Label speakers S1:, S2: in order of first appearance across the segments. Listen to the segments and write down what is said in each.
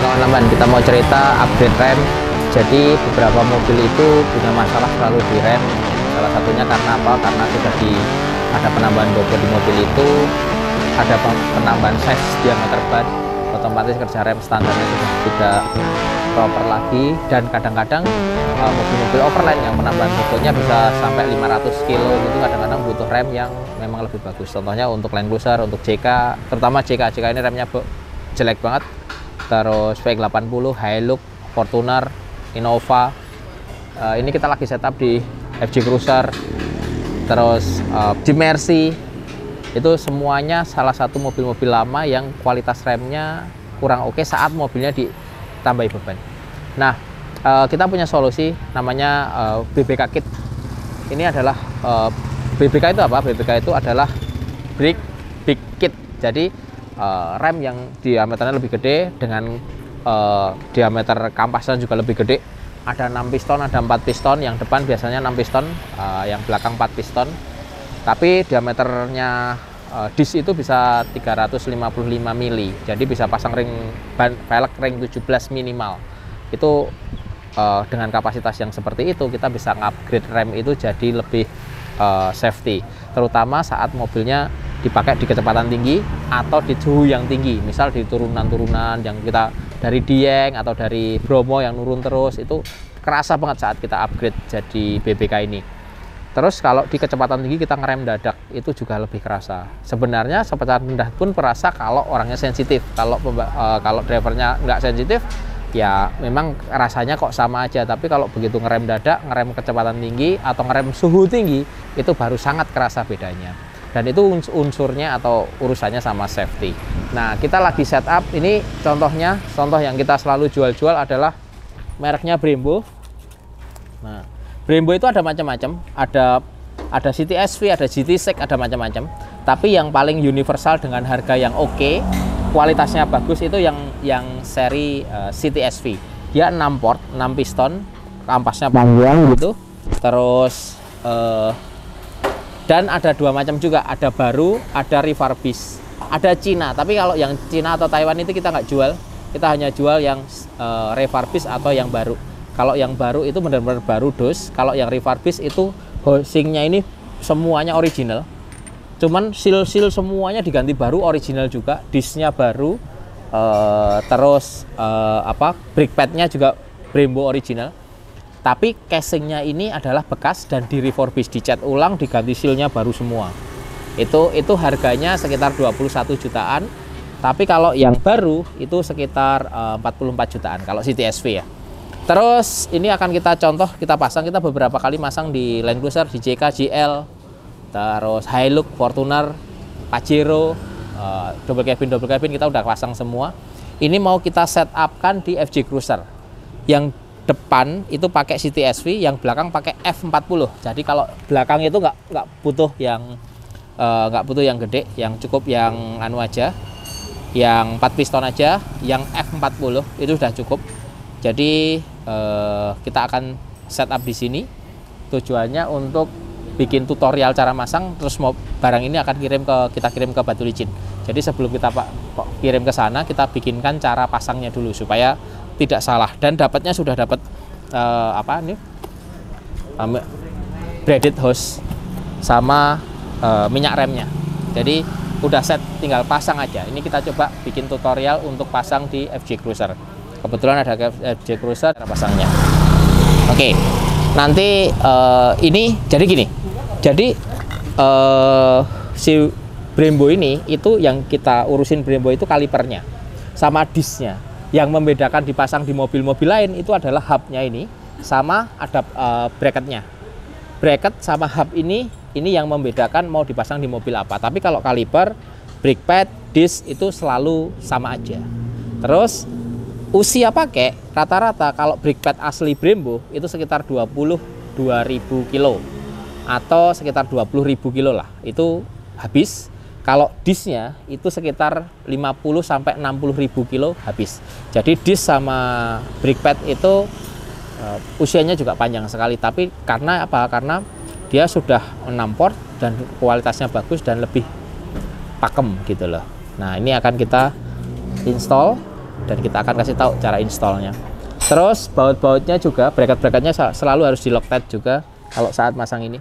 S1: Teman-teman, kita mau cerita upgrade rem. Jadi beberapa mobil itu punya masalah selalu di rem. Salah satunya karena apa? Karena sudah ada penambahan bobot di mobil itu, ada penambahan size diameter ban, otomatis kerja rem standarnya sudah tidak proper lagi, dan kadang-kadang mobil-mobil overland yang penambahan bobotnya bisa sampai 500 kilo gitu, kadang-kadang butuh rem yang memang lebih bagus. Contohnya untuk Land Cruiser, untuk JK, terutama JK ini remnya jelek banget. Terus V80, Hilux, Fortuner, Innova. Ini kita lagi setup di FJ Cruiser, terus di Mercy. Itu semuanya salah satu mobil-mobil lama yang kualitas remnya kurang oke saat mobilnya ditambahi beban. Nah, kita punya solusi namanya BBK Kit. Ini adalah BBK itu apa? BBK itu adalah Brake Big Kit. Jadi rem yang diameternya lebih gede dengan diameter kampasnya juga lebih gede. Ada 6 piston, ada 4 piston. Yang depan biasanya 6 piston, yang belakang 4 piston. Tapi diameternya disk itu bisa 355 mili. Jadi bisa pasang ring velg ring 17 minimal. Itu dengan kapasitas yang seperti itu kita bisa upgrade rem itu jadi lebih safety, terutama saat mobilnya dipakai di kecepatan tinggi atau di suhu yang tinggi, misal di turunan-turunan yang kita dari Dieng atau dari Bromo yang nurun terus, itu kerasa banget saat kita upgrade jadi BBK ini. Terus kalau di kecepatan tinggi kita ngerem dadak, itu juga lebih kerasa. Sebenarnya kecepatan rendah pun perasa kalau orangnya sensitif. Kalau drivernya nggak sensitif, ya memang rasanya kok sama aja. Tapi kalau begitu ngerem dadak, ngerem kecepatan tinggi atau ngerem suhu tinggi, itu baru sangat kerasa bedanya. Dan itu unsurnya atau urusannya sama safety. Nah, kita lagi setup ini contoh yang kita selalu jual-jual adalah mereknya Brembo. Nah, Brembo itu ada macam-macam, ada City SV, ada GT Sek, ada macam-macam. Tapi yang paling universal dengan harga yang oke, kualitasnya bagus itu yang seri City SV. Dia 6 port, 6 piston, kampasnya panjang gitu. Terus dan ada dua macam juga, ada baru, ada refurbish, ada Cina. Tapi kalau yang Cina atau Taiwan itu kita nggak jual, kita hanya jual yang refurbish atau yang baru. Kalau yang baru itu benar-benar baru dos. Kalau yang refurbish itu housingnya ini semuanya original, cuman seal semuanya diganti baru, original juga, disknya baru, terus brake padnya juga Brembo original. Tapi casingnya ini adalah bekas dan di refurbish, dicat ulang, diganti sealnya baru semua. Itu harganya sekitar 21 jutaan. Tapi kalau yang baru itu sekitar 44 jutaan kalau City SV ya. Terus ini akan kita pasang, kita beberapa kali masang di Land Cruiser, di JK, GL, terus Hilux, Fortuner, Pajero, double cabin kita udah pasang semua. Ini mau kita setup kan di FJ Cruiser. Yang depan itu pakai City SV, yang belakang pakai F40. Jadi kalau belakang itu nggak butuh yang gede, yang cukup yang anu aja, yang 4 piston aja, yang F40 itu sudah cukup. Jadi kita akan setup di sini. Tujuannya untuk bikin tutorial cara masang, terus mau barang ini akan kita kirim ke Batu Licin. Jadi sebelum kita kirim ke sana, kita bikinkan cara pasangnya dulu supaya tidak salah, dan sudah dapat braided hose sama minyak remnya. Jadi udah set, tinggal pasang aja. Ini kita coba bikin tutorial untuk pasang di FJ Cruiser. Kebetulan ada FJ Cruiser cara pasangnya. Oke, nanti ini jadi gini. Jadi si Brembo ini, itu yang kita urusin Brembo itu kalipernya sama disknya. Yang membedakan dipasang di mobil-mobil lain itu adalah hubnya ini sama ada bracketnya. Bracket sama hub ini yang membedakan mau dipasang di mobil apa. Tapi kalau kaliper, brake pad, disk itu selalu sama aja. Terus usia pakai rata-rata kalau brake pad asli Brembo itu sekitar 22.000 kilo atau sekitar 20.000 kilo lah. Itu habis. Kalau disknya itu sekitar 50 sampai 60.000 kilo habis. Jadi disk sama brake pad itu usianya juga panjang sekali. Tapi karena apa? Karena dia sudah 6 port dan kualitasnya bagus dan lebih pakem gitu loh. Nah, ini akan kita install dan kita akan kasih tahu cara installnya. Terus baut-bautnya juga, bracket-bracketnya selalu harus di Loctite juga kalau saat masang ini.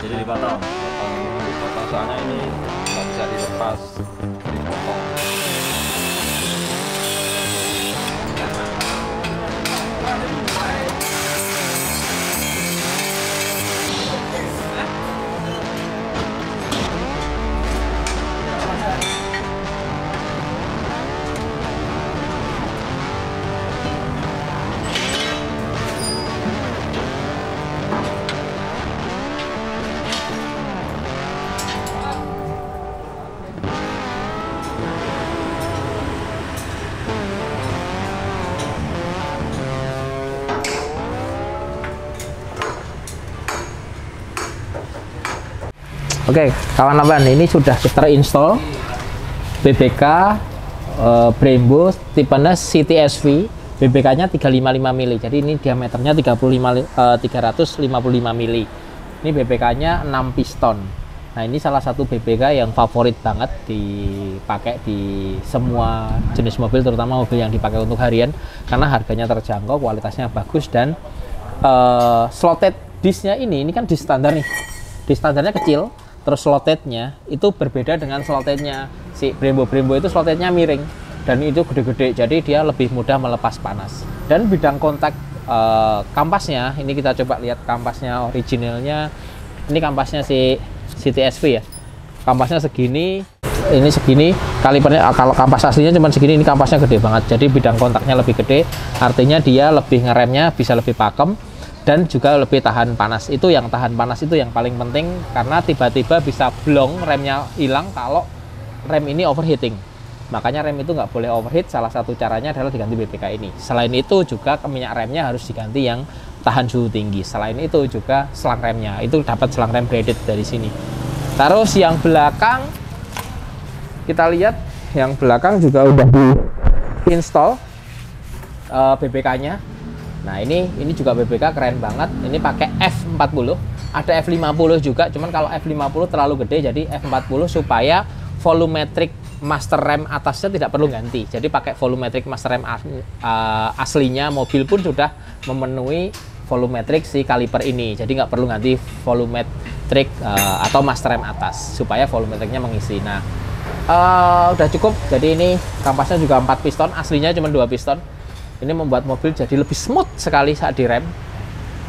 S2: Jadi dipotong soalnya ini nggak bisa dilepas, dipotong.
S1: Oke, kawan-kawan, ini sudah terinstall BBK Brembo tipenya CTSV. BBK-nya 355 mili. Jadi ini diameternya 355 mili. Ini BBK-nya 6 piston. Nah, ini salah satu BBK yang favorit banget dipakai di semua jenis mobil, terutama mobil yang dipakai untuk harian, karena harganya terjangkau, kualitasnya bagus, dan slotted disknya ini kan disk standar nih. Disk standarnya kecil. Terus slotednya itu berbeda dengan slotednya si Brembo itu slotednya miring dan itu gede-gede, jadi dia lebih mudah melepas panas. Dan bidang kontak kampasnya, ini kita coba lihat kampasnya originalnya. Ini kampasnya si CTSV ya, kampasnya segini, ini segini, kalipernya kalau kampas aslinya cuma segini, ini kampasnya gede banget, jadi bidang kontaknya lebih gede, artinya dia lebih ngeremnya bisa lebih pakem dan juga lebih tahan panas. Itu yang tahan panas itu yang paling penting, karena tiba-tiba bisa blong, remnya hilang kalau rem ini overheating. Makanya rem itu nggak boleh overheat, salah satu caranya adalah diganti BBK ini. Selain itu juga minyak remnya harus diganti yang tahan suhu tinggi. Selain itu juga selang remnya, itu dapat selang rem braided dari sini. Terus yang belakang, kita lihat yang belakang juga udah di-install BBK-nya. Nah, ini juga BBK keren banget. Ini pakai F40, ada F50 juga, cuman kalau F50 terlalu gede, jadi F40 supaya volumetric master rem atasnya tidak perlu ganti. Jadi pakai volumetric master rem aslinya mobil pun sudah memenuhi volumetric si kaliper ini. Jadi nggak perlu ganti volumetric atau master rem atas supaya volumetricnya mengisi. Nah, udah cukup. Jadi ini kampasnya juga 4 piston, aslinya cuma 2 piston. Ini membuat mobil jadi lebih smooth sekali saat direm.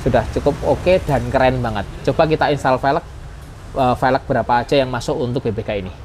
S1: Sudah cukup oke dan keren banget. Coba kita install velg velg berapa aja yang masuk untuk BBK ini.